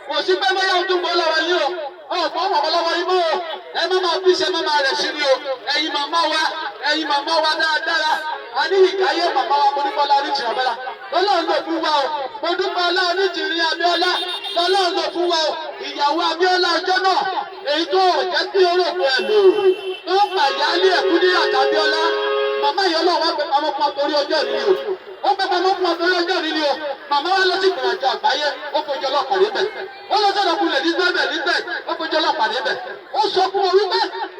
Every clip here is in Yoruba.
kò sí pé bóyá o tún bọ́ lọ́wọ́ yín o ọ̀pọ̀ ọmọ lọ́wọ́ yín mọ́ o ẹ má máa bí ṣe má máa rẹ̀ sí ni o ẹ̀yin màmá wa dáadáa a ní ìkáyé màmá wa mo dúpọ́ lárí tì ọ̀bẹ́la lọ́lọ́run ló fún wa o mo dúpọ́ lárí tì rí Abíọ́lá lọ́lọ́run ló fún wa o ìyàwó Abíọ́lá ọjọ́ náà èyí tó jẹ́ kí orókùn ẹ̀ lò tó pàyálé ẹ̀kú ní àtàbíọ́lá màmá yìí ọlọ́run wá pé pamọ́ fún àtòrí ọjọ́ ìrìn o ó pé pamọ́ fún àtòrí ọjọ́ ìrìn o màmá wa lọ sí ìgbìyànjú àgbáyé ó fojú ọlọ́pàá níbẹ̀ ó lọ sọ̀rọ̀ kulẹ̀ níbẹ̀ ó fojú ọlọ́pàá níbẹ̀ ó sọ fún wọn wípé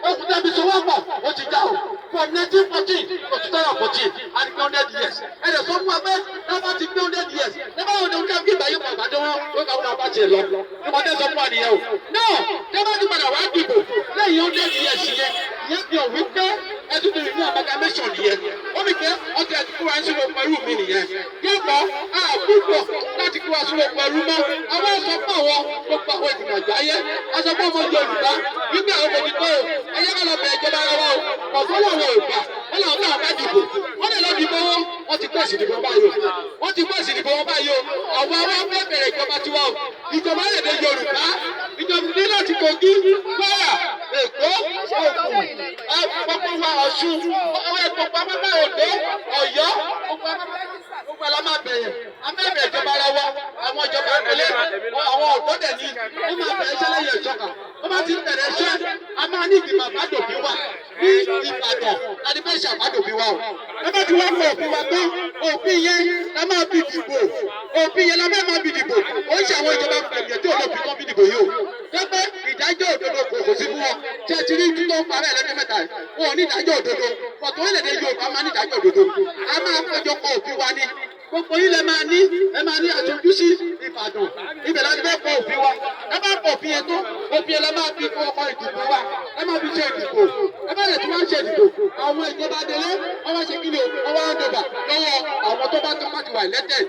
okùn tẹ̀mí sọ wọ́n pọ̀ ó ti já o from 1914 to 2014 and 100 years ẹ̀rẹ̀ sọ fún wa pé náà ti gbé 100 years nígbà wo ni ó kẹ́ kí ìgbàyé pọ̀ àgbàdo wọn ó kà wọn àbájẹ lọ nígbà tẹ́ sọ fún wa nìyẹn o náà tẹ́lá ti padà wá dìbò lẹ́yìn 100 years yẹn ìyẹn fi hàn wípé ẹtù tó nínú amalgamation nìyẹn ó ní pé ọtí ẹtù kó wa ń sínú pẹ̀lú mi nìyẹn yọ̀pọ̀ àbúrò láti kó wa sínú pẹ̀lú mọ́ àwọn sọ fún àwọn gbogbo àwọn ìgbìmọ̀ àgbáyé aṣọ fún ọmọ Yorùbá wípé àwọn ọmọ ìdìbò ẹ̀yẹ́ ká lọ bẹ̀ ìjọba ara wa o ọ̀fọ́ wọn ò gbà wọn làwọn náà bá dìbò wọn lè lọ dìbò wọn ti pèsè ìdìbò báyìí o wọn ti pèsè ìdìbò wọn báyìí o àwọn fẹ́ bẹ̀rẹ̀ ìjọba tiwa o ìjọba èdè Yorùbá ìjọba ní láti Kogi Kwara Èkó Ògùn gbogbo wa Ọ̀ṣun gbogbo abábá Oǹdó Ọ̀yọ́ gbogbo ala máa bẹ̀rẹ̀ abẹ́bẹ̀ ìjọba ara wa àwọn ìjọba ìpínlẹ̀ àwọn ọ̀dọ́ dẹ̀ ní ó máa bẹ̀rẹ̀ iṣẹ́ lẹ́yìn ìjọba ó bá ti bẹ̀rẹ̀ iṣẹ́ a máa ní ìgbìmọ̀ àbádòbí wa ní Ìbàdàn láti fẹ́ ṣe àbádòbí wa o ẹ bá ti wá fọ òfin wa tán òfin yẹn la máa fi dìbò òfin yẹn la máa fi dìbò ó ń ṣe àwọn ìjọba ìpínlẹ̀ tí olófin kan fi dìbò yìí o pẹ́pẹ́ ìdájọ́ òdodo kò sí fún wọn tí ẹ ti rí tó ń parẹ́ ẹlẹ́ni mẹ́ta wọn ò ní ìdájọ́ òdodo pọ̀tù orílẹ̀-èdè Yorùbá máa ní ìdájọ́ òdodo a máa péjọ kọ òfin wa ní gbogbo yìí lẹ máa ní ẹ máa ní aṣojú sí Ìbàdàn ibẹ̀ láti fẹ́ kọ òfin wa ẹ bá kọ òfin yẹn tó òfin yẹn lẹ máa fi kọ ọkọ ìdìbò wa ẹ máa fi ṣe ìdìbò ẹ bá yẹ tí wọ́n ṣe ìdìbò àwọn ìjọba délé wọ́n wá ṣe kí ni o wọ́n wá ń dọ̀bà lọ́wọ́ àwọn tó bá tó bá ti wà lẹ́tẹ̀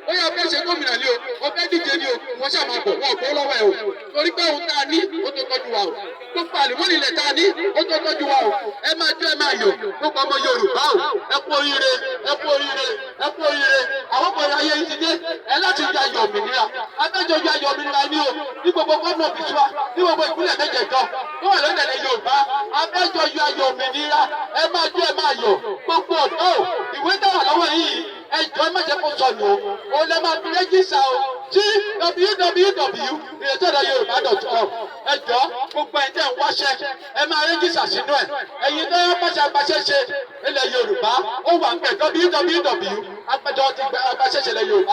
ó yẹ fẹ́ ṣe gómìnà ni o ó fẹ́ díje ni o wọ́n ṣáà máa bọ̀ wọ́n ò gbọ́ lọ́wọ́ ẹ o torí pé òun tá a ní ó tó tọ́jú wa o gbogbo àlùmọ́nì ilẹ̀ tá a ní ó tó tọ́jú wa o ẹ máa jó ẹ máa yọ̀ gbogbo ọmọ Yorùbá o ẹ kú oríire ẹ kú oríire ẹ kú oríire àwọn ọmọ ayé yìí ti dé ẹ láti ju ayọ̀ òmìnira abẹ́jọ ju ayọ̀ òmìnira ní o ní gbogbo gómìnà bìṣúà ní gbogbo ìpínlẹ̀ méjèèjọ tó wà lórílẹ̀-èdè Yorùbá abẹ́jọ ju ayọ̀ òmìnira ẹ máa jó ẹ máa yọ̀ gbogbo ọ̀dọ́ ìwé dáwà lọ́wọ́ yìí ẹjọ́ ẹ má jẹ́ kó sọnù o lè máa fi rẹ́jísà o sí www.iretedoyorùbá.org ẹjọ́ gbogbo ẹ̀ tẹ̀ ń wáṣẹ́ ẹ máa rẹ́jísà sínú ẹ̀ ẹ̀yin tó yẹ pàṣẹ ṣe ilẹ̀ Yorùbá ó wà ń pẹ̀ www.apẹjọ ti gba apàṣẹ ṣẹlẹ̀ Yorùbá.